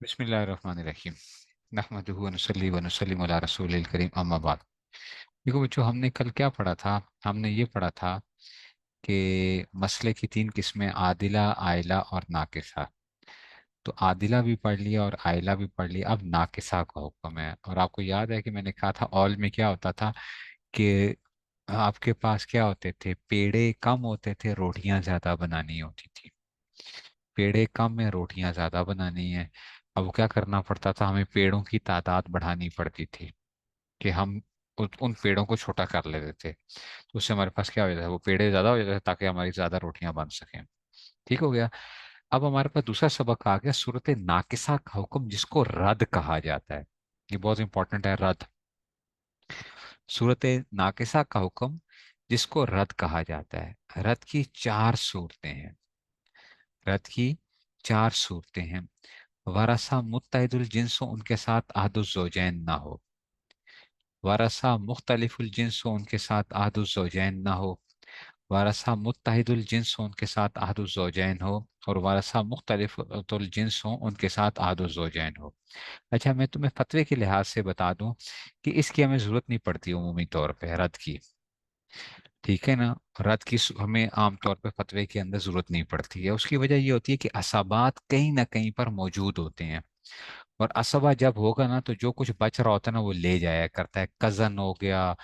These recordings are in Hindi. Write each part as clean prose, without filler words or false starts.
बिस्मिल्लाहिर्रहमानिर्रहीम। नहमदुहु व नुसल्ली व नुसल्लिमु अला रसूलिल करीम, अम्मा बाद। देखो बच्चों, हमने कल क्या पढ़ा था? हमने ये पढ़ा था कि मसले की तीन किस्में, आदिला, आयला और नाकिसा। तो आदिला भी पढ़ लिया और आयला भी पढ़ लिया, अब नाकिसा का हुक्म है। और आपको याद है कि मैंने कहा था ऑल में क्या होता था कि आपके पास क्या होते थे? पेड़े कम होते थे, रोटियां ज्यादा बनानी होती थी। पेड़े कम है, रोटियां ज्यादा बनानी है। अब क्या करना पड़ता था? हमें पेड़ों की तादाद बढ़ानी पड़ती थी कि हम उन पेड़ों को छोटा कर लेते थे। तो उससे हमारे पास क्या हो जाता है? वो पेड़े ज्यादा हो जाते थे ताकि हमारी ज्यादा रोटियां बन सकें। ठीक हो गया। अब हमारे पास दूसरा सबक आ गया, सूरत नाकिसा का हुक्म, जिसको रद कहा जाता है। ये बहुत इंपॉर्टेंट है, रद। सूरत नाकिसा का हुक्म, जिसको रद कहा जाता है। रद की चार सूरतें हैं। रद की चार सूरतें हैं। वरसा मुत्तहिदुल जिन्स हो, उनके साथ अहदुज ज़ौजैन ना हो। वरसा मुख्तलिफुल जिन्स हो, उनके साथ अहदुज ज़ौजैन ना हो। वरसा मुत्तहिदुल जिन्स हो, उनके साथ अहदुज ज़ौजैन हो। और वरसा मुख्तलिफुल जिन्स हो, उनके साथ अहदुज ज़ौजैन हो। अच्छा, मैं तुम्हें फतवे के लिहाज से बता दूं कि इसकी हमें जरूरत नहीं पड़ती उमूमी तौर पे रद की। ठीक है ना? रद की हमें आमतौर पे फतवे के अंदर जरूरत नहीं पड़ती है। उसकी वजह ये होती है कि असाबात कहीं ना कहीं पर मौजूद होते हैं। और असबा जब होगा ना, तो जो कुछ बच रहा होता है ना, वो ले जाया करता है। कजन हो गया,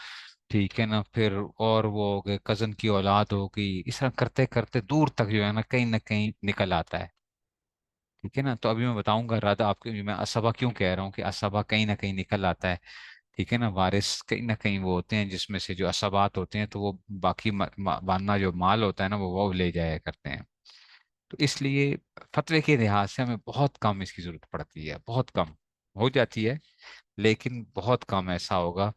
ठीक है ना, फिर और वो हो गए, कजन की औलाद हो गई, इस तरह करते करते दूर तक जो है ना कहीं निकल आता है। ठीक है ना? तो अभी मैं बताऊंगा रद आपके, मैं असबा क्यों कह रहा हूँ कि असबा कहीं ना कहीं निकल आता है। ठीक है ना? वारिस कहीं ना कहीं वो होते हैं जिसमें से जो असबात होते हैं, तो वो बाकी वरना जो माल होता है ना, वो ले जाया करते हैं। तो इसलिए फतवे के लिहाज से हमें बहुत कम इसकी जरूरत पड़ती है, बहुत कम हो जाती है, लेकिन बहुत कम ऐसा होगा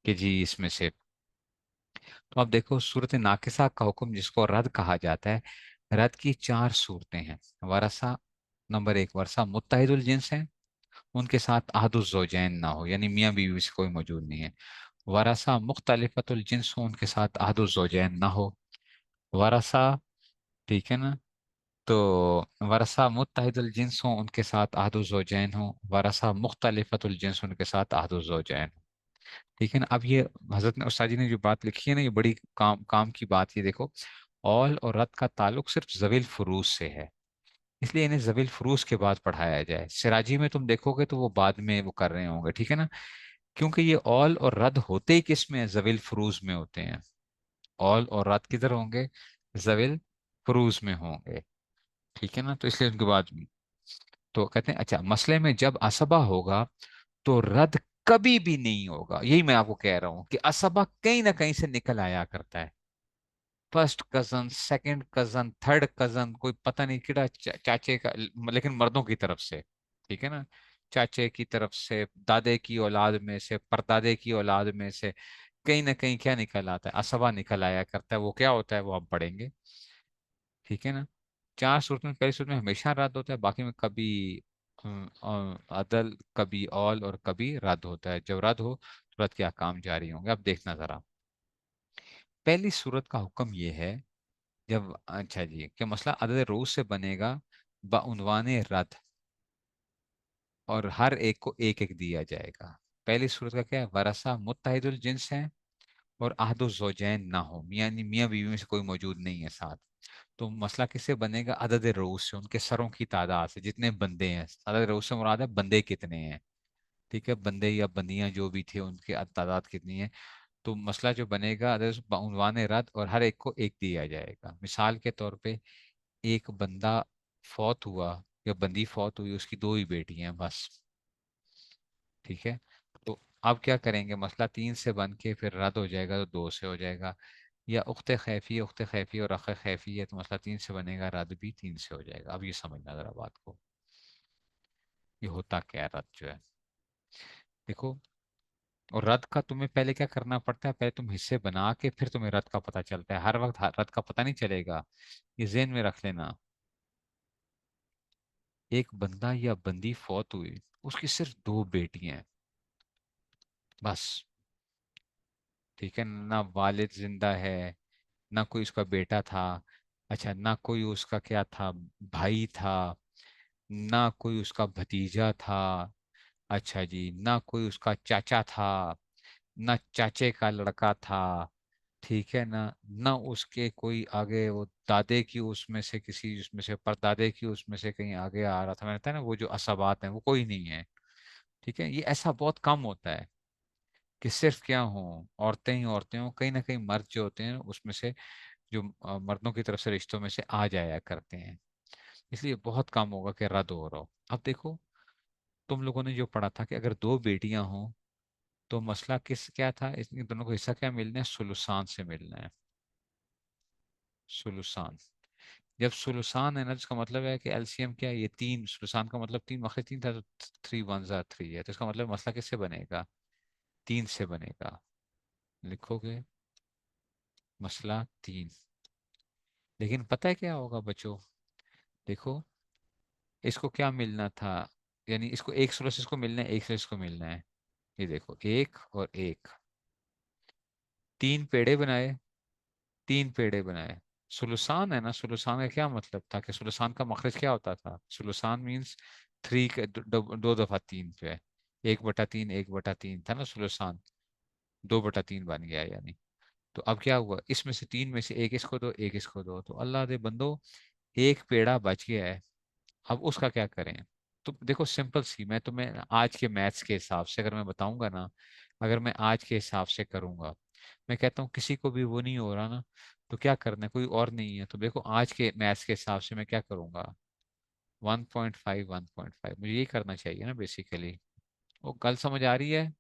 कि जी इसमें से। तो अब देखो, सूरत नाकिसा का हुक्म, जिसको रद कहा जाता है। रद की चार सूरतें हैं। वरसा, नंबर एक, वरसा मुत्तहिदुल जिन्स है, उनके साथ अहदुज ज़ौजैन ना हो, यानी मियाँ बीवी से कोई मौजूद नहीं है। वरसा मुख्तलिफतुल जिन्स हो, उनके साथ अहदुज ज़ौजैन ना हो। वरसा, ठीक है ना, तो वरसा मुत्तहिदुल जिन्स हो, उनके साथ अहदुज ज़ौजैन हो। वरसा मुख्तलिफतुल जिन्स, उनके साथ अहदुज ज़ौजैन हो। ठीक है ना? अब ये हजरत ने, उस्ताद जी ने जो बात लिखी है ना, ये बड़ी काम काम की बात। ये देखो, औल और रद का ताल्लुक सिर्फ जवील फुरूज से है, इसलिए इन्हें जवील फुरूज के बाद पढ़ाया जाए। सिराजी में तुम देखोगे तो वो बाद में वो कर रहे होंगे। ठीक है ना? क्योंकि ये ऑल और रद होते ही किस में है? जवील फुरूज में होते हैं। ऑल और रद किधर होंगे? जवील फुरूज में होंगे। ठीक है ना? तो इसलिए उनके बाद तो कहते हैं, अच्छा, मसले में जब असबा होगा तो रद कभी भी नहीं होगा। यही मैं आपको कह रहा हूं कि असबा कहीं ना कहीं से निकल आया करता है। First cousin, second cousin, third cousin, कोई पता नहीं किड़ा चाचे का, लेकिन मर्दों की तरफ से। ठीक है ना? चाचे की तरफ से, दादे की औलाद में से, परदादे की औलाद में से, कहीं ना कहीं क्या निकल आता है? असबा निकल आया करता है। वो क्या होता है, वो हम पढ़ेंगे। ठीक है ना? चार सूरत में, पहली सूरत में हमेशा रद्द होता है, बाकी में कभी अदल, कभी ऑल और कभी रद्द होता है। जब रद्द हो तो रद्द के अहकाम जारी होंगे। अब देखना जरा, पहली सूरत का हुक्म ये है, जब, अच्छा जी, क्या मसला अदद रोज से बनेगा बउनवान रद, और हर एक को एक एक दिया जाएगा। पहली सूरत का क्या है? वरसा मुत्तहिदुल जिन्स है और अहदुज ज़ौजैन ना हो, यानी मियाँ बीवी में से कोई मौजूद नहीं है साथ। तो मसला किससे बनेगा? अदद रऊस से, उनके सरों की तादाद से, जितने बंदे हैं। अदद रऊस से मुराद है बंदे कितने हैं। ठीक है? बंदे या बंदियां जो भी थे, उनकी तादाद कितनी है। तो मसला जो बनेगा, अदद उनवान रद, और हर एक को एक दिया जाएगा। मिसाल के तौर पे, एक बंदा फौत हुआ या बंदी फौत हुई, उसकी दो ही बेटियां हैं बस। ठीक है? तो अब क्या करेंगे? मसला तीन से बन के फिर रद्द हो जाएगा, तो दो से हो जाएगा। या उख्ते खैफी और अख खैफी है, तो मसला तीन से बनेगा, रद्द भी तीन से हो जाएगा। अब ये समझना जरा बात को, ये होता क्या है रद्द जो है। देखो, और रद्द का तुम्हें पहले क्या करना पड़ता है? पहले तुम हिस्से बना के फिर तुम्हें रद्द का पता चलता है। हर वक्त रद्द का पता नहीं चलेगा, ये ज़हन में रख लेना। एक बंदा या बंदी फौत हुई, उसकी सिर्फ दो बेटियां हैं बस। ठीक है? ना वालिद जिंदा है, ना कोई उसका बेटा था, अच्छा, ना कोई उसका क्या था, भाई था, ना कोई उसका भतीजा था, अच्छा जी, ना कोई उसका चाचा था, ना चाचे का लड़का था, ठीक है ना, ना उसके कोई आगे वो दादे की उसमें से किसी उसमें से परदादे की उसमें से कहीं आगे आ रहा था। मैंने बताया ना वो जो असबात हैं वो कोई नहीं है। ठीक है, ये ऐसा बहुत कम होता है कि सिर्फ क्या हो, औरतें ही औरतें हो, कहीं ना कहीं मर्द जो होते हैं उसमें से, जो मर्दों की तरफ से रिश्तों में से आ जाया करते हैं। इसलिए बहुत कम होगा कि रद्द हो रहा हो। अब देखो, तुम लोगों ने जो पढ़ा था कि अगर दो बेटियां हों तो मसला किस क्या था, इन दोनों को हिस्सा क्या मिलना है, सुलुसान से मिलना है। सुलुसान। जब सुलुसान है ना, जिसका मतलब है कि एलसीएम क्या है, ये तीन, सुलुसान का मतलब तीन, मखरज तीन था तो थ्री वन जार थ्री है, तो इसका मतलब मसला किससे बनेगा, तीन से बनेगा। लिखोगे मसला तीन। लेकिन पता है क्या होगा बच्चों, देखो, इसको क्या मिलना था, यानी इसको एक सोलस इसको मिलना है, एक सोलस इसको मिलना है। ये देखो, एक और एक, तीन पेड़े बनाए, तीन पेड़े बनाए। सुलुसान है ना, सुलुसान का क्या मतलब था कि सुलुसान का मखरज क्या होता था, सुलुसान मीन्स थ्री के दो दफा तीन जो है, एक बटा तीन, एक बटा तीन था ना सुलुसान, दो बटा तीन बन गया यानी। तो अब क्या हुआ, इसमें से तीन में से एक इसको दो, एक इसको दो, तो अल्लाह दे बंदो, एक पेड़ा बच गया है। अब उसका क्या करें। तो देखो सिंपल सी, मैं तुम्हें आज के मैथ्स के हिसाब से अगर मैं बताऊंगा ना, अगर मैं आज के हिसाब से करूंगा, मैं कहता हूँ किसी को भी वो नहीं हो रहा ना, तो क्या करना है, कोई और नहीं है, तो देखो आज के मैथ्स के हिसाब से मैं क्या करूंगा, 1.5 1.5 मुझे यही करना चाहिए ना बेसिकली। वो गल समझ आ रही है,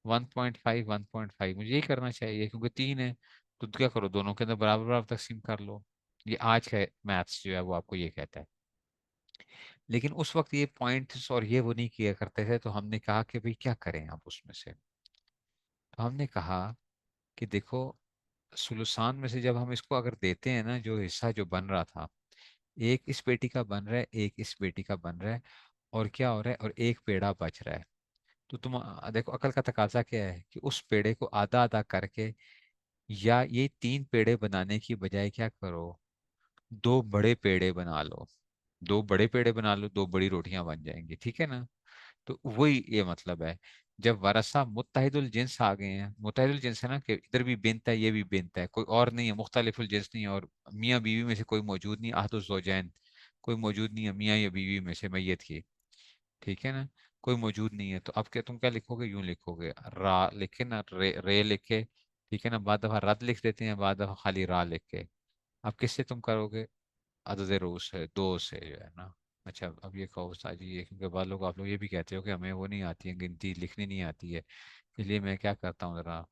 1.5 1.5 मुझे यही करना चाहिए क्योंकि तीन है। तो क्या करो, दोनों के अंदर बराबर बराबर तकसीम कर लो। ये आज का मैथ्स जो है वो आपको ये कहता है। लेकिन उस वक्त ये पॉइंट्स और ये वो नहीं किया करते थे, तो हमने कहा कि भाई क्या करें अब उसमें से। तो हमने कहा कि देखो, सुलूसान में से जब हम इसको अगर देते हैं ना, जो हिस्सा जो बन रहा था, एक इस बेटी का बन रहा है, एक इस बेटी का बन रहा है, और क्या हो रहा है, और एक पेड़ा बच रहा है। तो तुम देखो, अकल का तकाजा क्या है कि उस पेड़े को आधा आधा करके, या ये तीन पेड़े बनाने की बजाय क्या करो, दो बड़े पेड़े बना लो। दो बड़े पेड़े बना लो, दो बड़ी रोटियां बन जाएंगी, ठीक है ना। तो वही ये मतलब है, जब वरसा मुत्तहिदुल जिन्स आ गए हैं, मुत्तहिदुल जिन्स है ना, कि इधर भी बिनता है, ये भी बिनता है, कोई और नहीं है, मुख्तलिफुल जिन्स नहीं है, और मियाँ बीवी में से कोई मौजूद नहीं, आहदुज ज़ौजैन कोई मौजूद नहीं है मियाँ या बीवी में से मैयत की, ठीक है ना, कोई मौजूद नहीं है। तो अब क्या, तुम क्या लिखोगे, यूं लिखोगे, रा लिखे ना, रे लिखे, ठीक है ना, बाद दफा रद लिख देते हैं, बाद दफा खाली रा लिख के। अब किससे तुम करोगे, अदद रोज है, दो से जो है ना। अच्छा, अब ये कहो उस्ताद जी, ये क्योंकि बाद लोग, आप लोग ये भी कहते हो कि हमें वो नहीं आती है, गिनती लिखनी नहीं आती है, इसलिए मैं क्या करता हूँ, जरा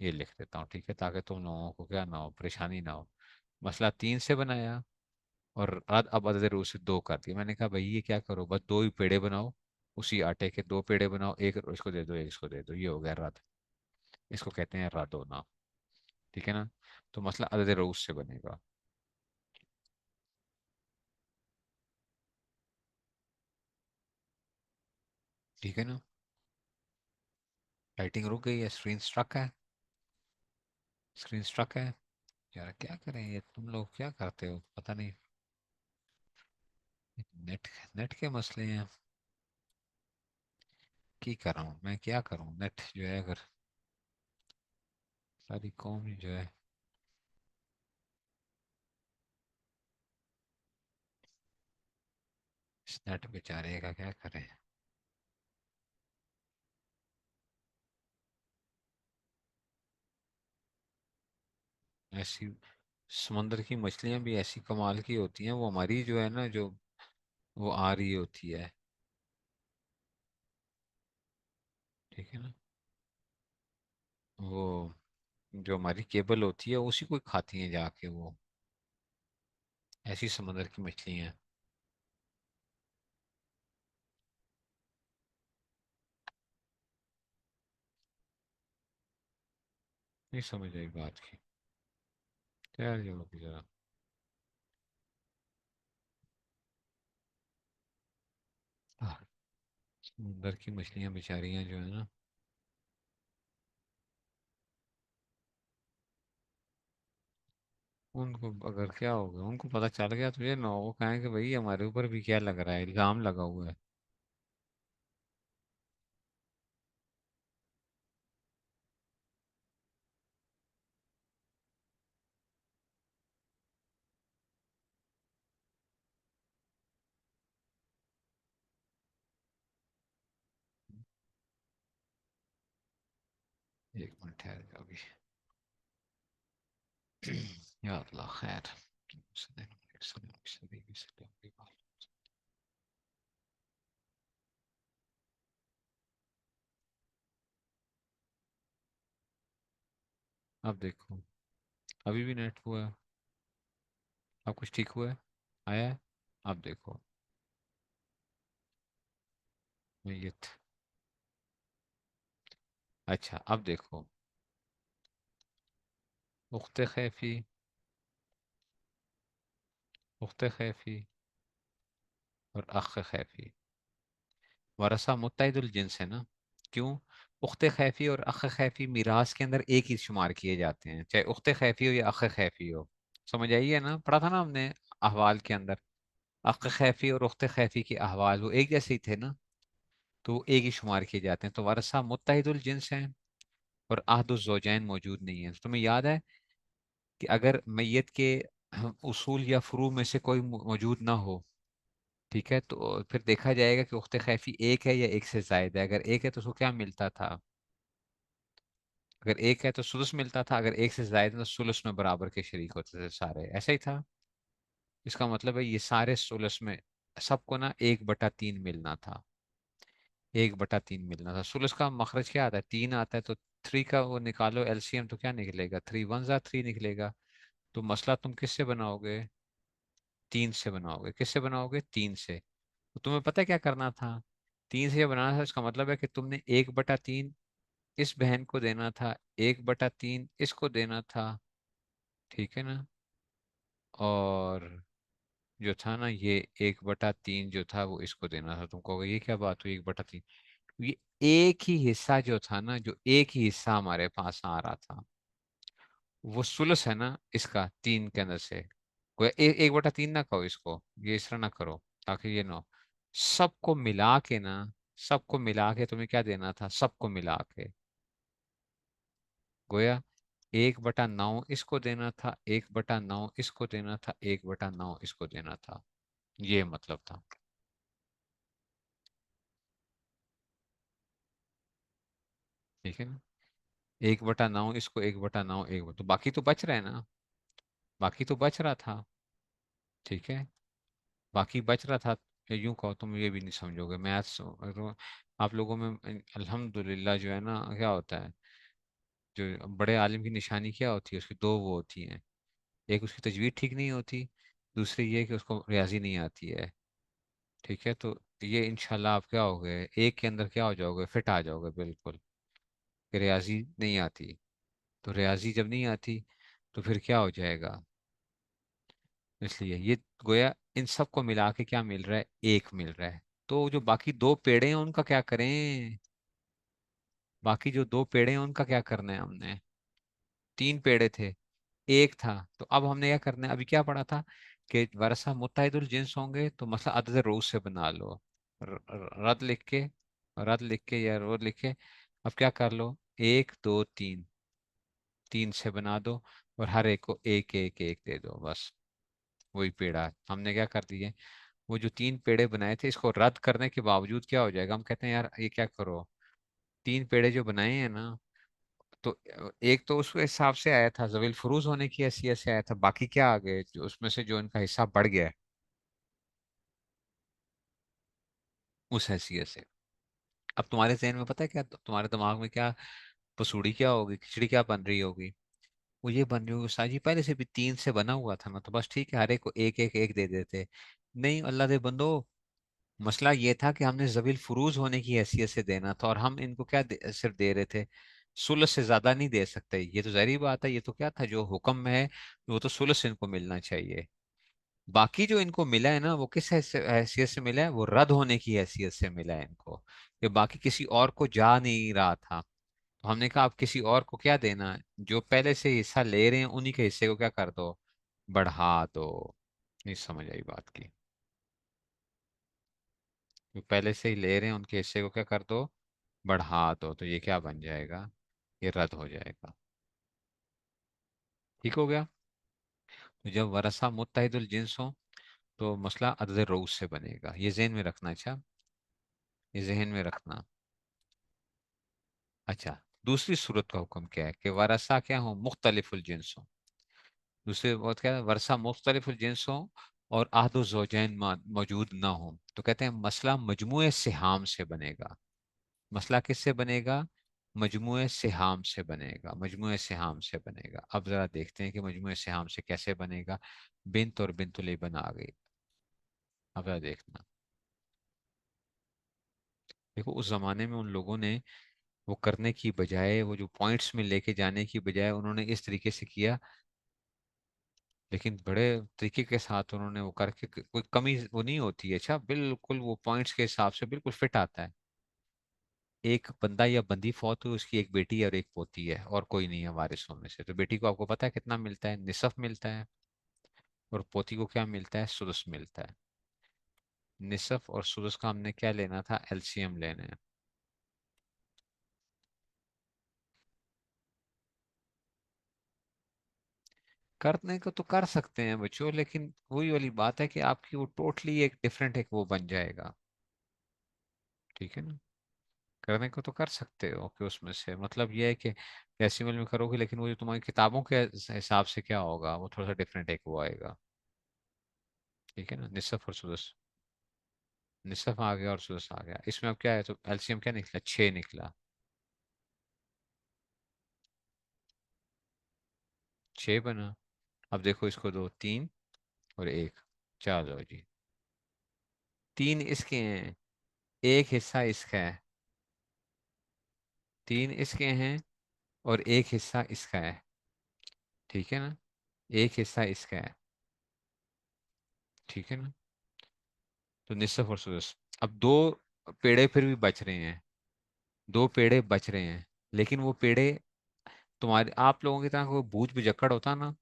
ये लिख देता हूँ, ठीक है, ताकि तुम लोगों को क्या ना हो, परेशानी ना हो। मसला तीन से बनाया, और अब अदद रोज से दो कर दिया। मैंने कहा भाई ये क्या करो, बस दो ही पेड़े बनाओ, उसी आटे के दो पेड़े बनाओ, एक इसको दे दो, एक इसको दे दो, ये हो गया रद। इसको कहते हैं रद होना, ठीक है ना। तो मसला अदद रोज से बनेगा, ठीक है ना। राइटिंग रुक गई है, स्क्रीन स्ट्रक है, स्क्रीन स्ट्रक है। यार क्या करें, ये तुम लोग क्या करते हो पता नहीं, नेट, नेट के मसले हैं। की कर रहा हूँ मैं, क्या करूँ, नेट जो है अगर, सारी कौम ही जो है, इस नेट बेचारे का क्या करें। ऐसी समंदर की मछलियां भी ऐसी कमाल की होती हैं, वो हमारी जो है ना, जो वो आ रही होती है, ठीक है ना, वो जो हमारी केबल होती है उसी को खाती हैं जाके वो, ऐसी समंदर की मछलियां। नहीं समझ आई बात की, यार ये होगी जरा। आह, समंदर की मछलियां बेचारियां जो है ना, उनको अगर क्या हो गया, उनको पता चल गया तुझे ना, वो कहें कि भाई हमारे ऊपर भी क्या लग रहा है, इल्जाम लगा हुआ है। 1 मिनट ठहर जा अभी। या अल्लाह खैर। अब देखो, अभी भी नेट हुआ है। अब कुछ ठीक हुआ है, आया है। अब देखो, मैयत। अच्छा अब देखो, उख्ते खैफी, उख्ते खैफी और अख खैफी, वरसा मुत्तहिदुल जिन्स है ना। क्यों? उख्ते खैफी और अख खैफी मीरास के अंदर एक ही शुमार किए जाते हैं, चाहे उख्ते खैफी हो या अख खैफी हो। समझ आई है ना, पढ़ा था ना हमने अहवाल के अंदर। अख खैफी और उख्ते खैफी के अहवाल वो एक जैसे ही थे ना, तो वो एक ही शुमार किए जाते हैं। तो वरसा मुत्तहिदुल जिन्स हैं और अहदुज ज़ौजैन मौजूद नहीं है। तो तुम्हें याद है कि अगर मैयत के उसूल या फुरू में से कोई मौजूद ना हो, ठीक है, तो फिर देखा जाएगा कि उख्ते खैफी एक है या एक से जायद है। अगर एक है तो उसको क्या मिलता था? अगर एक है तो सुदुस मिलता था, अगर एक से जायद है तो सुलुस में बराबर के शरीक होते थे सारे, ऐसा ही था। इसका मतलब है ये सारे सुलुस में सबको ना 1/3 मिलना था। 1/3 मिलना था। सुलुस का मखरज क्या आता है? 3 आता है, तो 3 का वो निकालो एलसीएम, तो क्या निकलेगा? 3 1 3 निकलेगा। तो मसला तुम किससे बनाओगे? 3 से बनाओगे। किससे बनाओगे? 3 से। तो तुम्हें पता है क्या करना था? 3 से जब बनाना था, इसका मतलब है कि तुमने 1/3 इस बहन को देना था, 1/3 इसको देना था, ठीक है ना। और जो था ना, ये 1/3 जो था वो इसको देना था। तुम कहोगे ये क्या बात हुई 1/3? ये एक ही हिस्सा जो था ना, जो एक ही हिस्सा हमारे पास आ रहा था, वो सुलस है ना इसका 3 के अंदर से। कोई 1/3 ना कहो इसको, ये इस तरह ना करो, ताकि ये ना हो। सबको मिला के ना, सबको मिला के तुम्हें क्या देना था? सबको मिला के गोया 1/9 इसको देना था, 1/9 इसको देना था, 1/9 इसको देना था। ये मतलब था। ठीक है ना। 1/9 इसको, 1/9 तो बाकी तो बच रहा है ना, बाकी तो बच रहा था। ठीक है, बाकी बच रहा था। यूं कहो, तुम ये भी नहीं समझोगे मैथ्स तो। आप लोगों में अल्हम्दुलिल्लाह जो है ना, क्या होता है, जो बड़े आलिम की निशानी क्या होती है, उसकी दो वो होती हैं। एक उसकी तजवीद ठीक नहीं होती, दूसरी ये कि उसको रियाजी नहीं आती है। ठीक है, तो ये इंशाल्लाह आप क्या हो गए, एक के अंदर क्या हो जाओगे, फिट आ जाओगे बिल्कुल, कि रियाजी नहीं आती। तो रियाजी जब नहीं आती तो फिर क्या हो जाएगा? इसलिए ये गोया इन सबको मिला के क्या मिल रहा है? एक मिल रहा है। तो जो बाकी दो पेड़े हैं उनका क्या करें? बाकी जो दो पेड़े हैं उनका क्या करना है हमने? 3 पेड़े थे, एक था। तो अब हमने क्या करना है? अभी क्या पढ़ा था कि वरसा मुत्तहिदुल जिन्स होंगे तो मसला अदद रोज से बना लो। रद लिख के, रद लिख के या रोज लिख के, अब क्या कर लो, 1 2 3, 3 से बना दो, और हर एक को एक एक एक दे दो, बस। वही पेड़ा हमने क्या कर दिए, वो जो 3 पेड़े बनाए थे, इसको रद्द करने के बावजूद क्या हो जाएगा, हम कहते हैं यार ये क्या करो, 3 पेड़े जो बनाए हैं ना, तो एक तो उस हिसाब से आया था, जवील फुरूज होने की हैसियत से आया था, बाकी क्या आ गए जो उसमें से जो इनका हिस्सा बढ़ गया है, उस हैसियत से। अब तुम्हारे जहन में पता है क्या, तुम्हारे दिमाग में क्या पसूड़ी क्या होगी, खिचड़ी क्या बन रही होगी? वो ये बन रही होगी, साजी पहले से भी 3 से बना हुआ था ना, तो बस ठीक है, हर एक को एक एक एक दे देते। नहीं अल्लाह दे बंदो, मसला ये था कि हमने जवील फुरूज होने की हैसियत से देना था, और हम इनको क्या सिर्फ दे रहे थे, सुलह से ज्यादा नहीं दे सकते। ये तो जाहिर बात है, ये तो क्या था, जो हुक्म में है वो तो सुलह से इनको मिलना चाहिए। बाकी जो इनको मिला है ना, वो किस हैसियत से मिला है? वो रद्द होने की हैसियत से मिला है इनको, कि बाकी किसी और को जा नहीं रहा था। तो हमने कहा अब किसी और को क्या देना है, जो पहले से हिस्सा ले रहे हैं उन्हीं के हिस्से को क्या कर दो, बढ़ा दो। नहीं समझ आई बात की। जो पहले से ही ले रहे हैं उनके हिस्से को क्या कर दो, बढ़ा दो, तो ये क्या बन जाएगा, ये रद्द हो जाएगा। ठीक हो गया। तो जब वरसा मुत्तहिदुल जिन्स हो तो मसला अदद रऊस से बनेगा, ये जहन में रखना। अच्छा, ये जहन में रखना। अच्छा, दूसरी सूरत का हुक्म क्या है कि वरसा क्या हो, मुख्तलिफुल जिन्स हो। दूसरी बात क्या है, वरसा मुख्तलिफुल जिन्स हो और अहदु ज़ौजैन मौजूद ना हो, तो कहते हैं मसला मजमुए सिहाम से बनेगा। मसला किससे बनेगा, मजमुए सिहाम से बनेगा, मजमुए सिहाम से बनेगा। अब जरा देखते हैं कि मजमुए सिहाम से कैसे बनेगा। बिन्त और बिन्तुल इब्न आ गई। अब जरा देखना। देखो उस जमाने में उन लोगों ने वो करने की बजाय, वो जो पॉइंट्स में लेके जाने की बजाय उन्होंने इस तरीके से किया, लेकिन बड़े तरीके के साथ उन्होंने वो करके कोई कमी वो नहीं होती है। अच्छा, बिल्कुल वो पॉइंट्स के हिसाब से बिल्कुल फिट आता है। एक बंदा या बंदी फौत हुई, उसकी एक बेटी और एक पोती है, और कोई नहीं है वारिसों में से, तो बेटी को आपको पता है कितना मिलता है, निसफ मिलता है। और पोती को क्या मिलता है, सुदस मिलता है। निसफ और सुदस का हमने क्या लेना था, एलसीएम लेना है। करने को तो कर सकते हैं बच्चों, लेकिन वही वाली बात है कि आपकी वो टोटली एक डिफरेंट एक वो बन जाएगा। ठीक है ना। करने को तो कर सकते हो कि उसमें से मतलब ये है कि डेसिमल में करोगे, लेकिन वो जो तुम्हारी किताबों के हिसाब से क्या होगा, वो थोड़ा सा डिफरेंट एक वो आएगा। ठीक है ना, निसफ और सुदस। निसफ आ गया और सुदस आ गया, इसमें अब क्या है, तो एलसीएम क्या निकला, 6 निकला। 6 बना। अब देखो इसको दो, 3 और 1, 4 जाओ जी। 3 इसके हैं, एक हिस्सा इसका है। 3 इसके हैं और एक हिस्सा इसका है। ठीक है ना, एक हिस्सा इसका है। ठीक है ना। तो निसफ और सुदस। अब दो पेड़े फिर भी बच रहे हैं, दो पेड़े बच रहे हैं, लेकिन वो पेड़े तुम्हारे आप लोगों की तरह कोई बूझ बुझक्कड़ होता ना,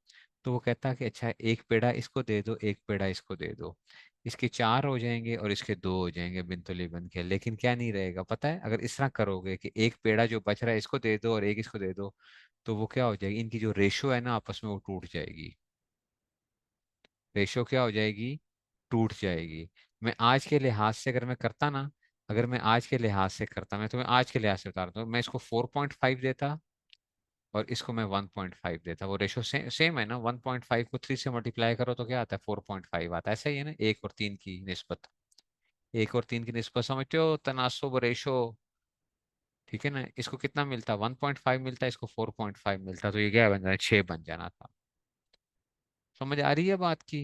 तो वो कहता कि अच्छा एक पेड़ा इसको दे दो, एक पेड़ा इसको दे दो, इसके 4 हो जाएंगे और इसके 2 हो जाएंगे बिनतुली बन के। लेकिन क्या नहीं रहेगा पता है, अगर इस तरह करोगे कि एक पेड़ा जो बच रहा है इसको दे दो और एक इसको दे दो, तो वो क्या हो जाएगी, इनकी जो रेशो है ना आपस में वो टूट जाएगी। रेशो क्या हो जाएगी, टूट जाएगी। मैं आज के लिहाज से अगर मैं करता ना, अगर मैं आज के लिहाज से करता, मैं तुम्हें आज के लिहाज से बता रहा हूँ, मैं इसको 4.5 देता और इसको मैं 1.5 देता। वो रेशो सेम है ना, 1.5 को 3 से मल्टीप्लाई करो तो क्या आता है, 4.5 आता है। ऐसा ही है ना, 1 और 3 की निस्बत। 1 और 3 की निस्बत समझते हो, तनासुब रेशो। ठीक है ना, इसको कितना मिलता, 1.5 मिलता है, इसको 4.5 मिलता, तो ये क्या बन जाना, 6 बन जाना था। समझ आ रही है बात की।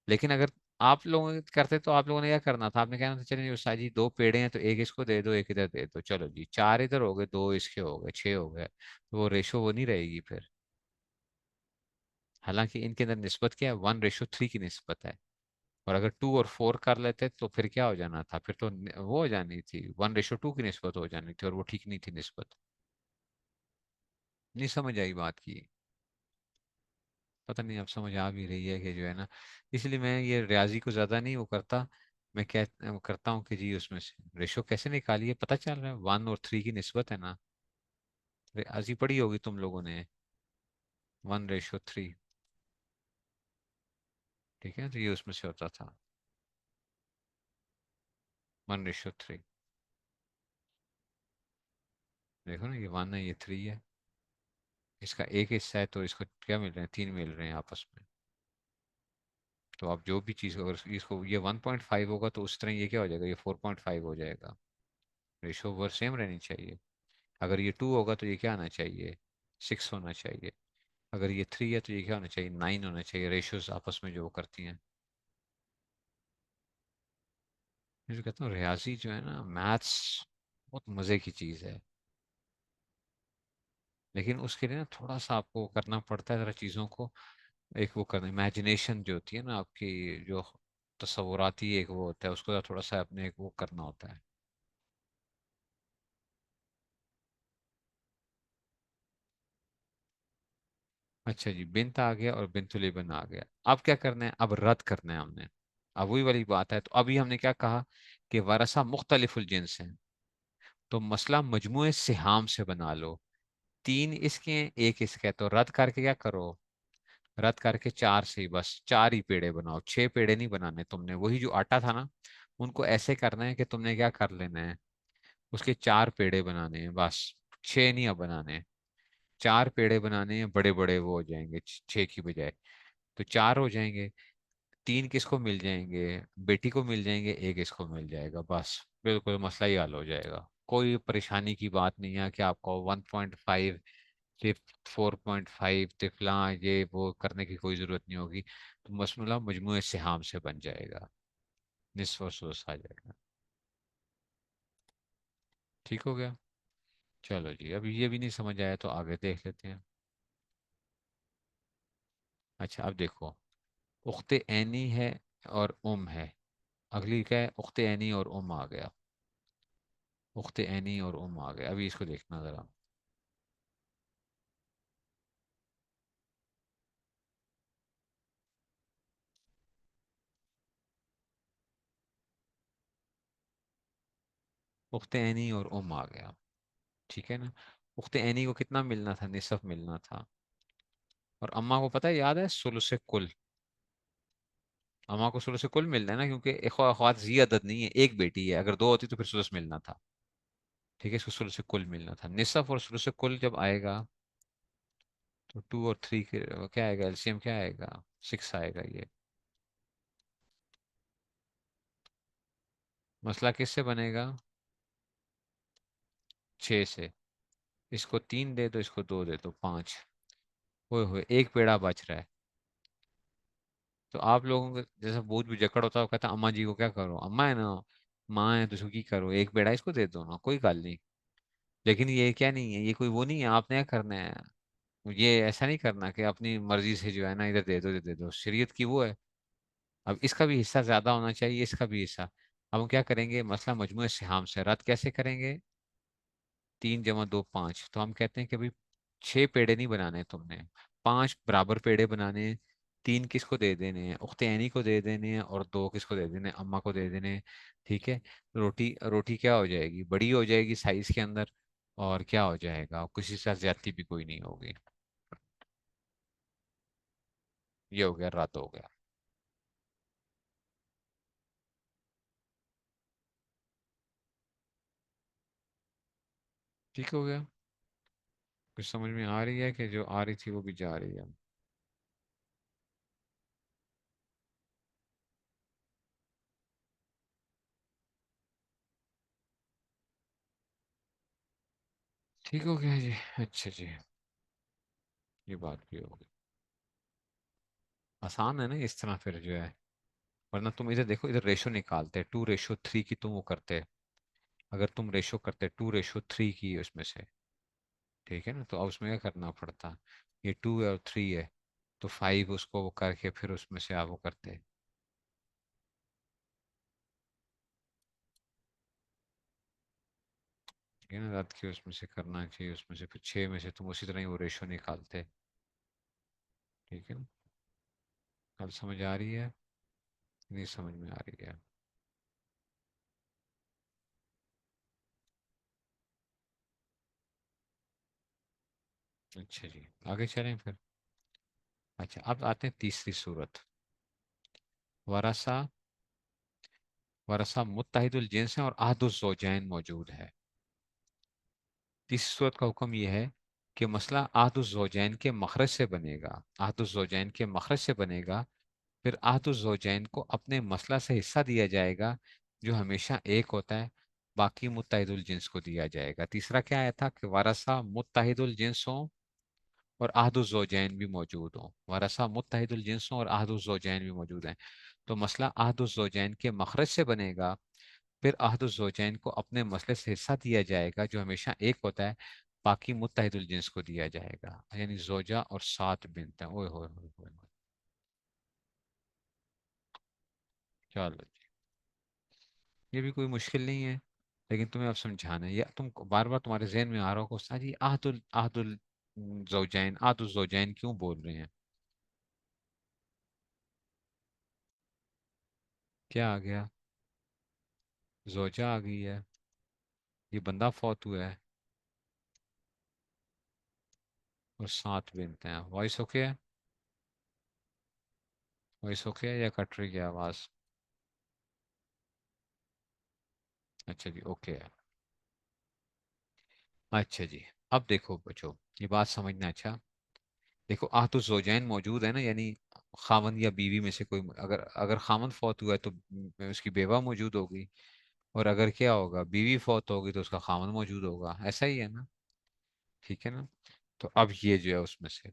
लेकिन अगर आप लोग करते तो आप लोगों ने क्या करना था, आपने कहना था चलिए उस्ताद जी दो पेड़े हैं तो एक इसको दे दो एक इधर दे दो, चलो जी 4 इधर हो गए, 2 इसके हो गए, 6 हो गए, तो वो रेशो वो नहीं रहेगी फिर। हालांकि इनके अंदर निस्बत क्या है, 1:3 की निस्बत है। और अगर 2 और 4 कर लेते तो फिर क्या हो जाना था, फिर तो वो हो जानी थी, 1:2 की निस्बत हो जानी थी, और वो ठीक नहीं थी निस्बत। नहीं समझ आई बात की। पता नहीं अब समझ आ भी रही है कि जो है ना, इसलिए मैं ये रियाजी को ज्यादा नहीं वो करता। मैं क्या करता हूँ कि जी उसमें से रेशो कैसे निकालिए, पता चल रहा है 1 और 3 की निस्बत है ना। रियाजी पढ़ी होगी तुम लोगों ने, 1:3। ठीक है, तो ये उसमें से होता था 1:3। देखो ना, ये 1 है, ये 3 है, इसका एक हिस्सा है, तो इसको क्या मिल रहे हैं, 3 मिल रहे हैं आपस में। तो आप जो भी चीज़, अगर इसको ये 1.5 होगा तो उस तरह ये क्या हो जाएगा, ये 4.5 हो जाएगा। रेशो वर सेम रहनी चाहिए। अगर ये 2 होगा तो ये क्या आना चाहिए, 6 होना चाहिए। अगर ये 3 है तो ये क्या होना चाहिए, 9 होना चाहिए। रेशियोज आपस में जो वो करती हैं। मैं जो कहता हूँ रियाजी जो है ना, मैथ्स बहुत मज़े की चीज़ है। लेकिन उसके लिए ना थोड़ा सा आपको करना पड़ता है ज़रा चीज़ों को, एक वो करना, इमेजिनेशन जो होती है ना आपकी, जो तस्वुराती एक वो होता है, उसको थोड़ा सा अपने एक वो करना होता है। अच्छा जी, बिन्त आ गया और बिन्तुल इब्न आ गया। अब क्या करना है, अब रद्द करना है हमने। अब वही वाली बात है, तो अभी हमने क्या कहा कि वरसा मुख्तलिफुल जिन्स है, तो मसला मजमुए सिहाम से बना लो। तीन इसके हैं, एक इसका है, तो रद्द करके क्या करो, रद्द करके चार से ही बस चार ही पेड़े बनाओ, छह पेड़े नहीं बनाने तुमने। वही जो आटा था ना, उनको ऐसे करना है कि तुमने क्या कर लेना है, उसके चार पेड़े बनाने हैं बस, छह नहीं अब बनाने। चार पेड़े बनाने हैं, बड़े बड़े वो हो जाएंगे छह की बजाय, तो चार हो जाएंगे। तीन किसको मिल जाएंगे, बेटी को मिल जाएंगे, एक इसको मिल जाएगा, बस बिल्कुल मसला ही हल हो जाएगा। कोई परेशानी की बात नहीं है कि आपको 1.5 फिफ्थ 4.5 तिफला ये वो करने की कोई जरूरत नहीं होगी। तो मसला मजमूए सिहाम से बन जाएगा, निस्फ और सुदस आ जाएगा। ठीक हो गया। चलो जी, अभी ये भी नहीं समझ आया तो आगे देख लेते हैं। अच्छा अब देखो, उख्ते ऐनी है और है। अगली क्या है, उख्ते ऐनी और आ गया। उख्ते ऐनी और आ गया, अभी इसको देखना जरा। उख्ते ऐनी और आ गया, ठीक है ना। उख्ते ऐनी को कितना मिलना था, निसफ मिलना था। और अम्मा को पता है, याद है, सुलुस कुल। अम्मा को सुलुस कुल मिलना है ना, क्योंकि अखवात जी अदद नहीं है, एक बेटी है, अगर दो होती तो फिर सुलुस मिलना था। ठीक है, इसको सुलुस कुल मिलना था। निसफ और सुलुस कुल जब आएगा, तो 2 और 3 के क्या आएगा, एलसीएम क्या आएगा, 6 आएगा ये। मसला किससे बनेगा, 6 से। इसको 3 दे दो, इसको 2 दे दो, 5। ओए होए, एक पेड़ा बच रहा है। तो आप लोगों को जैसा बहुत भी जकड़ होता है, वो कहता है अम्मा जी को क्या करो, अम्मा है ना, माँ है तो उसको की करो, एक पेड़ा इसको दे दो ना, कोई गल नहीं। लेकिन ये क्या नहीं है, ये कोई वो नहीं है, आपने क्या करना है, ये ऐसा नहीं करना कि अपनी मर्जी से जो है ना, इधर दे दो, इधर दे दो, शरीयत की वो है। अब इसका भी हिस्सा ज्यादा होना चाहिए, इसका भी हिस्सा। अब हम क्या करेंगे, मसला मजमूए सिहाम से रद्द कैसे करेंगे। 3 × 2 = 5, तो हम कहते हैं कि भाई 6 पेड़े नहीं बनाने तुमने, 5 बराबर पेड़े बनाने हैं। 3 किसको दे देने हैं, उख्ते ऐनी को दे देने हैं, और 2 किसको दे देने हैं, अम्मा को दे देने हैं। ठीक है। रोटी रोटी क्या हो जाएगी, बड़ी हो जाएगी साइज के अंदर, और क्या हो जाएगा, किसी से ज्यादती भी कोई नहीं होगी। ये हो गया, रद्द हो गया। ठीक हो गया। कुछ समझ में आ रही है कि जो आ रही थी वो भी जा रही है। ठीक हो गया जी। अच्छा जी, ये बात भी हो गई। आसान है ना इस तरह, फिर जो है। वरना तुम इधर देखो, इधर रेशो निकालते, 2:3 की तुम वो करते। अगर तुम रेशो करते 2:3 की उसमें से, ठीक है ना, तो अब उसमें क्या करना पड़ता, ये 2 और 3 है, तो 5 उसको वो करके फिर उसमें से आप वो करते। ठीक है ना, रात की उसमें से करना चाहिए, उसमें से फिर 6 में से तुम उसी तरह ही वो रेशो निकालते। ठीक है ना। अब समझ आ रही है, नहीं समझ में आ रही है। अच्छा जी, आगे चलें फिर। अच्छा, अब आते हैं तीसरी सूरत। वरसा, वरसा मुत्तहिदुल जिन्स है और अहदुज ज़ौजैन मौजूद है। तीसरी सूरत का हुक्म यह है कि मसला अहदुज ज़ौजैन के मखरज से बनेगा। अहदुज ज़ौजैन के मखरज से बनेगा, फिर अहदुज ज़ौजैन को अपने मसला से हिस्सा दिया जाएगा, जो हमेशा एक होता है, बाकी मुत्तहिदुल जिन्स को दिया जाएगा। तीसरा क्या आया था कि वरसा मुत्तहिदुल जिन्स हो और अहदुज ज़ौजैन भी मौजूद हो। वरसा मुत्तहिदुल जिन्स हो और अहदुज ज़ौजैन भी मौजूद हैं। तो मसला अहदुज ज़ौजैन के मखरज से बनेगा, फिर अहदुज ज़ौजैन को अपने मसले से हिस्सा दिया जाएगा, जो हमेशा एक होता है, बाकी मुत्तहिदुल जिन्स को दिया जाएगा, यानी जोजा और 7 बिनत हैं। ओए होए होए होए होए। चलो जी, ये भी कोई मुश्किल नहीं है, लेकिन तुम्हें अब समझाना है, या तुम बार बार तुम्हारे जहन में आ रहा होगा उस्ताद जी, अहदुल अहदुल जोजैन, तो जोजैन क्यों बोल रहे हैं? क्या आ गया? जोजा आ गई है। ये बंदा फौत हुआ है और 7 बिनते हैं। वॉइस ओके है? वॉइस ओके है या कट रही है आवाज? अच्छा जी, ओके है। अच्छा जी। अब देखो बच्चों, ये बात समझना। अच्छा, देखो तो जोजैन मौजूद है ना, यानी खामन या बीवी में से कोई, अगर अगर खामन फौत हुआ है तो उसकी बेवा मौजूद होगी। और अगर क्या होगा, बीवी फौत होगी तो उसका खामन मौजूद होगा। ऐसा ही है ना? ठीक है ना? तो अब ये जो है उसमें से,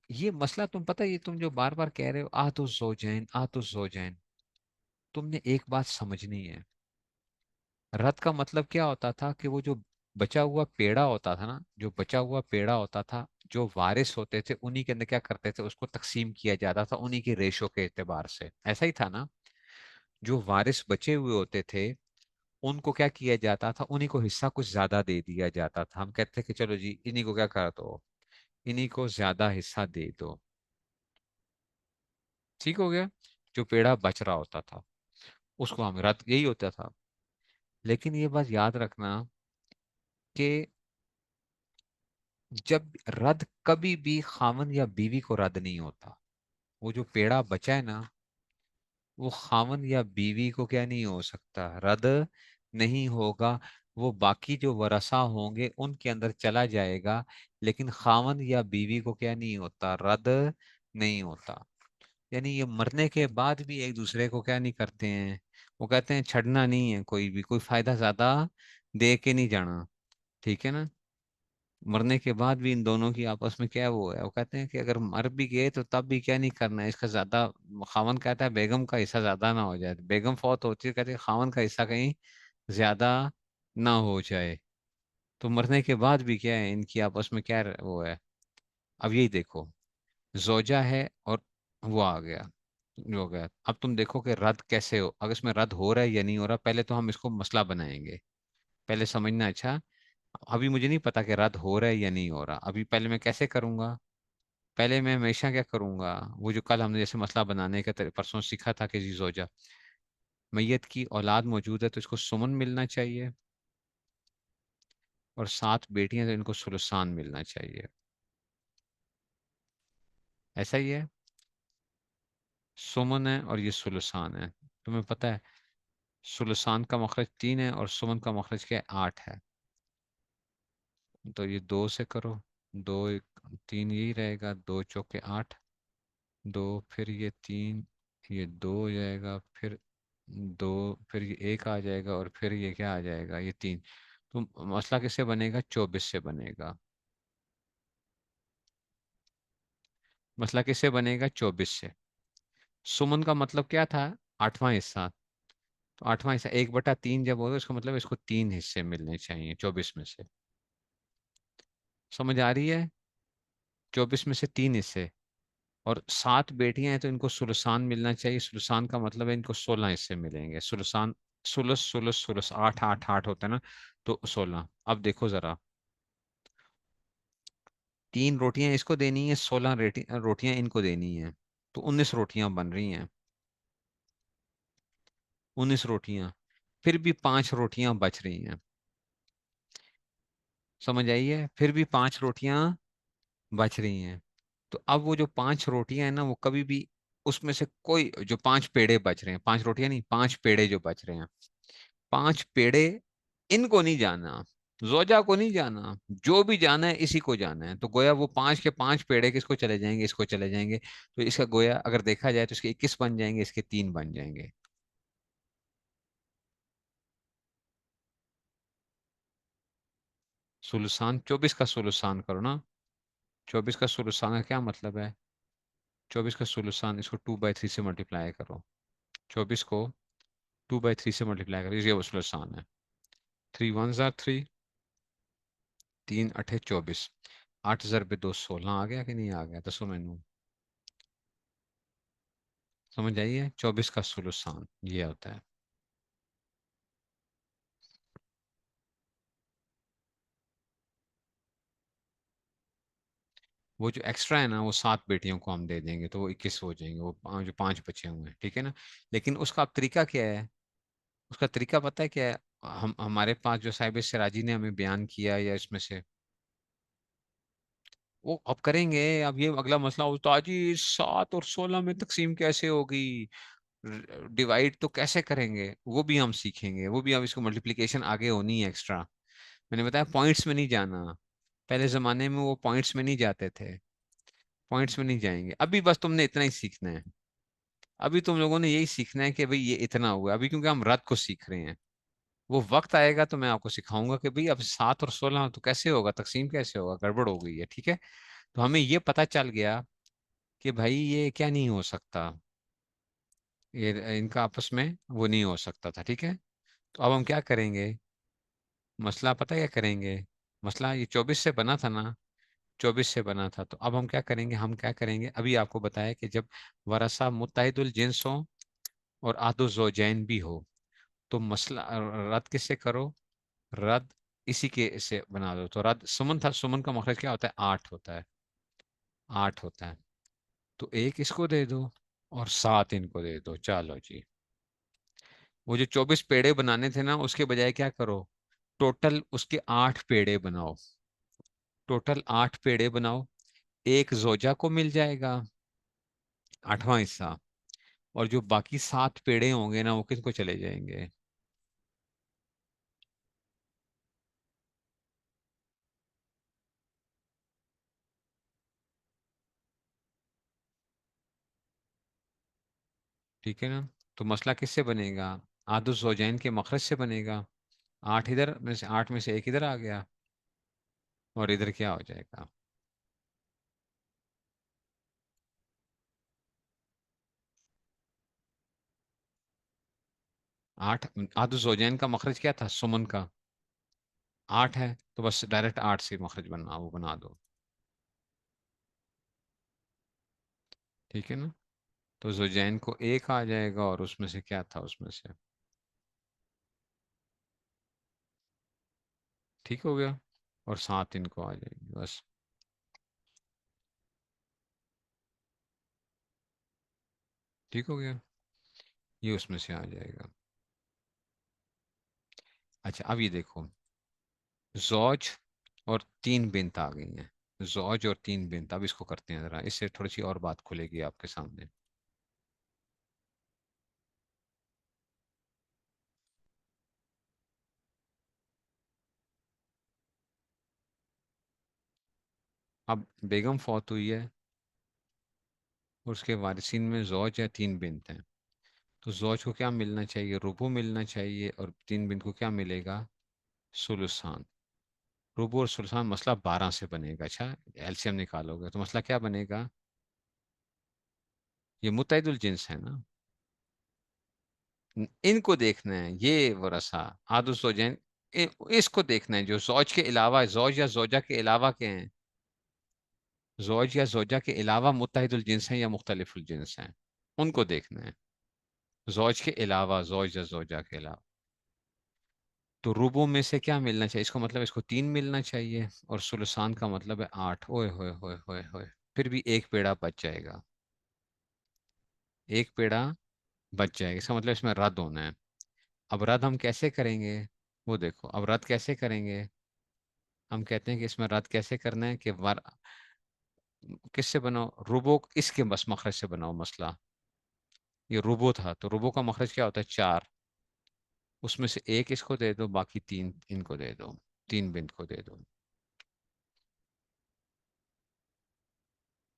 ये मसला तुम पता है, ये तुम जो बार बार कह रहे हो तो जोजैन, तो जोजैन, तुमने एक बात समझनी है। रत का मतलब क्या होता था कि वो जो बचा हुआ पेड़ा होता था ना, जो बचा हुआ पेड़ा होता था, जो वारिस होते थे उन्हीं के अंदर क्या करते थे, उसको तकसीम किया जाता था उन्हीं के रेशो के एतबार से। ऐसा ही था ना? जो वारिस बचे हुए होते थे उनको क्या किया जाता था, उन्हीं को हिस्सा कुछ ज्यादा दे दिया जाता था। हम कहते थे कि चलो जी इन्हीं को क्या कर दो, इन्हीं को ज्यादा हिस्सा दे दो। ठीक हो गया? जो पेड़ा बच रहा होता था उसको हम रत, यही होता था। लेकिन ये बात याद रखना कि जब रद्द, कभी भी खामन या बीवी को रद्द नहीं होता। वो जो पेड़ा बचा है ना, वो खामन या बीवी को क्या नहीं हो सकता, रद्द नहीं होगा। वो बाकी जो वरसा होंगे उनके अंदर चला जाएगा, लेकिन खामन या बीवी को क्या नहीं होता, रद्द नहीं होता। यानी ये मरने के बाद भी एक दूसरे को क्या नहीं करते हैं, वो कहते हैं छड़ना नहीं है, कोई भी कोई फायदा ज्यादा दे के नहीं जाना। ठीक है ना? मरने के बाद भी इन दोनों की आपस में क्या वो है, वो कहते हैं कि अगर मर भी गए तो तब भी क्या नहीं करना है, इसका ज्यादा। खावन कहता है बेगम का हिस्सा ज्यादा ना हो जाए, बेगम फौत होती है, कहते हैं खावन का हिस्सा कहीं ज्यादा ना हो जाए। तो मरने के बाद भी क्या है, इनकी आपस में क्या वो है। अब यही देखो, जोजा है और वो आ गया, जो हो गया। अब तुम देखो कि रद्द कैसे हो, अगर इसमें रद्द हो रहा है या नहीं हो रहा, पहले तो हम इसको मसला बनाएंगे। पहले समझना। अच्छा, अभी मुझे नहीं पता कि रद्द हो रहा है या नहीं हो रहा, अभी पहले मैं कैसे करूंगा? पहले मैं हमेशा क्या करूंगा, वो जो कल हमने जैसे मसला बनाने का परसों सीखा था कि जी जोजा, मैयत की औलाद मौजूद है तो इसको सुमन मिलना चाहिए, और 7 बेटियां तो इनको सुलसान मिलना चाहिए। ऐसा ही है। सुमन है और ये सुलसान है। तुम्हें पता है सुलसान का मखरज 3 है और सुमन का मखरज क्या है, 8 है। तो ये 2 से करो, 2 3 यही रहेगा, 2 चौके 8, 2 फिर ये 3, ये 2 हो जाएगा, फिर 2, फिर ये 1 आ जाएगा, और फिर ये क्या आ जाएगा, ये 3। तो मसला किससे बनेगा, 24 से बनेगा। मसला किससे बनेगा, 24 से। सुमन का मतलब क्या था, 8वां हिस्सा। तो 8वां हिस्सा 1/3 जब होगा, उसका मतलब इसको 3 हिस्से मिलने चाहिए 24 में से। समझ आ रही है? 24 में से 3 हिस्से। और 7 बेटियां हैं तो इनको सुलसान मिलना चाहिए। सुलसान का मतलब है इनको 16 हिस्से मिलेंगे। सुलसान, सुलस सुलस सुलस, 8 8 8 होता है ना, तो 16। अब देखो जरा, 3 रोटियां इसको देनी है, 16 रोटियां इनको देनी है, तो 19 रोटियां बन रही हैं। 19 रोटियां, फिर भी 5 रोटियां बच रही हैं। समझ आई है? फिर भी 5 रोटियां बच रही हैं। तो अब वो जो 5 रोटियां हैं ना, वो कभी भी उसमें से कोई, जो 5 पेड़े बच रहे हैं, 5 रोटियां नहीं, 5 पेड़े जो बच रहे हैं, 5 पेड़े इनको नहीं जाना, जोजा को नहीं जाना, जो भी जाना है इसी को जाना है। तो गोया वो 5 के 5 पेड़े किसको चले जाएंगे, इसको चले जाएंगे। तो इसका गोया अगर देखा जाए तो इसके 21 बन जाएंगे, इसके 3 बन जाएंगे। सुलसान, 24 का सुलसान करो ना। 24 का सुलसान का क्या मतलब है, 24 का सुलसान, इसको 2/3 से मल्टीप्लाई करो। 24 को 2/3 से मल्टीप्लाई करो, ये वो सुलसान है। 3 1 3, 3 8 24, 8 × 2 16 आ गया कि नहीं आ गया, दसो मैनू। समझ आइए, 24 का सुलसान ये होता है। वो जो एक्स्ट्रा है ना, वो 7 बेटियों को हम दे देंगे, तो वो 21 हो जाएंगे, वो जो 5 बचे हुए हैं, ठीक है ना। लेकिन उसका अब तरीका क्या है? उसका तरीका पता है क्या है? हम हमारे पास जो साहिब सिराजी ने हमें बयान किया, या इसमें से वो अब करेंगे। अब ये अगला मसला, उस्ताद जी 7 और 16 में तकसीम कैसे होगी, डिवाइड तो कैसे करेंगे, वो भी हम सीखेंगे। वो भी, अब इसको मल्टीप्लिकेशन आगे होनी है एक्स्ट्रा। मैंने बताया पॉइंट्स में नहीं जाना। पहले जमाने में वो पॉइंट्स में नहीं जाते थे, पॉइंट्स में नहीं जाएंगे। अभी बस तुमने इतना ही सीखना है। अभी तुम लोगों ने यही सीखना है कि भाई ये इतना हुआ अभी, क्योंकि हम रत को सीख रहे हैं। वो वक्त आएगा तो मैं आपको सिखाऊंगा कि भाई अब 7 और 16 तो कैसे होगा, तकसीम कैसे होगा, गड़बड़ हो गई है, ठीक है। तो हमें ये पता चल गया कि भाई ये क्या नहीं हो सकता, ये इनका आपस में वो नहीं हो सकता था, ठीक है। तो अब हम क्या करेंगे? मसला पता है क्या करेंगे? मसला ये 24 से बना था ना, 24 से बना था। तो अब हम क्या करेंगे? हम क्या करेंगे, अभी आपको बताया कि जब वरसा मुत्तहिदुल जिन्स हो और आदो ज़ौजैन भी हो, तो मसला रद्द किससे करो? रद्द इसी के से बना दो। तो रद्द सुमन था, सुमन का मखरज क्या होता है? 8 होता है, 8 होता है। तो एक इसको दे दो और 7 इनको दे दो, चलो जी। वो जो 24 पेड़े बनाने थे ना, उसके बजाय क्या करो, टोटल उसके 8 पेड़े बनाओ। टोटल 8 पेड़े बनाओ। एक जोजा को मिल जाएगा 8वां हिस्सा, और जो बाकी 7 पेड़े होंगे ना, वो किसको चले जाएंगे? ठीक है ना। तो मसला किससे बनेगा? आदुस जोजैन के मखरज से बनेगा। 8 में से एक इधर आ गया, और इधर क्या हो जाएगा? 8। आदुस जोजैन का मखरज क्या था सुमन का? 8 है, तो बस डायरेक्ट 8 से मखरज बनना, वो बना दो। ठीक है ना। तो जोजैन को एक आ जाएगा, और उसमें से क्या था, उसमें से ठीक हो गया। और 7 इनको आ जाएंगे बस। ठीक हो गया। ये उसमें से आ जाएगा। अच्छा, अब ये देखो, जौज और 3 बिन्त आ गई हैं। जौज और 3 बिन्त, अब इसको करते हैं जरा, इससे थोड़ी सी और बात खुलेगी आपके सामने। अब बेगम फौत हुई है, और उसके वारिसिन में जौज या 3 बिन्त हैं। तो जौज को क्या मिलना चाहिए? रुबू मिलना चाहिए, और 3 बिन्त को क्या मिलेगा? सुलुसान। रुबू और सुलसान, मसला 12 से बनेगा। अच्छा, एलसीएम निकालोगे तो मसला क्या बनेगा? ये मुतैदुल जिन्स है ना, इनको देखना है, ये वरसा आदुस जोजैन। इसको देखना है, जो जौज के अलावा, जौज या जोजा के अलावा के हैं। जौज या जोजा के अलावा मुत्तहिदुल जिन्स हैं या मुख्तलिफुल जिन्स हैं, उनको देखना है। जौज के अलावा, जौज या जोजा के अलावा। तो रुबो में से क्या मिलना चाहिए इसको? मतलब इसको 3 मिलना चाहिए, और सुलसान का मतलब है 8। ओए होए होए होए होए, फिर भी एक पेड़ा बच जाएगा। एक पेड़ा बच जाएगा, इसका मतलब इसमें रद्द होना है। अब रद्द हम कैसे करेंगे? वो देखो, अब रद्द कैसे करेंगे? हम कहते हैं कि इसमें रद्द कैसे करना है, कि किससे बनाओ? रुबो, इसके बस मखरज से बनाओ मसला। ये रुबो था, तो रुबो का मखरज क्या होता है? 4। उसमें से एक इसको दे दो, बाकी 3 इनको दे दो, 3 बिंद को दे दो।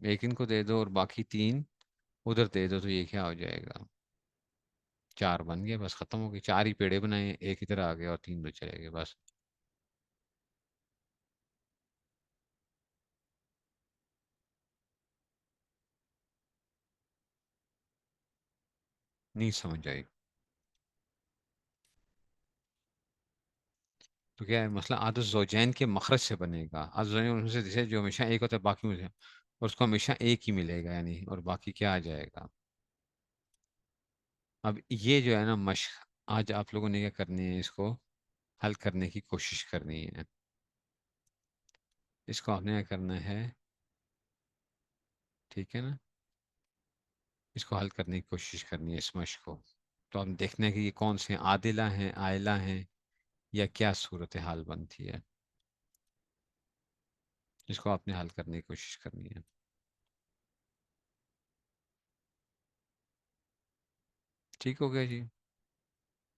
एक इनको दे दो, और बाकी 3 उधर दे दो, तो ये क्या हो जाएगा? 4 बन गया, बस खत्म हो गई। 4 ही पेड़े बनाए, एक इधर आ गया और 3 उधर चले गए, बस। नहीं समझ आई? तो क्या है मसला? आदत जोजैन के मखरज से बनेगा। आदत जोजैन उनमें से जैसे जो हमेशा एक होता है, बाकी में से, और उसको हमेशा एक ही मिलेगा, यानी, और बाकी क्या आ जाएगा? अब ये जो है ना मशक, आज आप लोगों ने क्या करनी है, इसको हल करने की कोशिश करनी है। इसको आपने क्या करना है? ठीक है ना। इसको हल करने की कोशिश करनी है इस मश को। तो हम देखने हैं कि ये कौन से आदिला हैं, आयला हैं, या क्या सूरत हाल बनती है। इसको आपने हल करने की कोशिश करनी है। ठीक हो गया जी।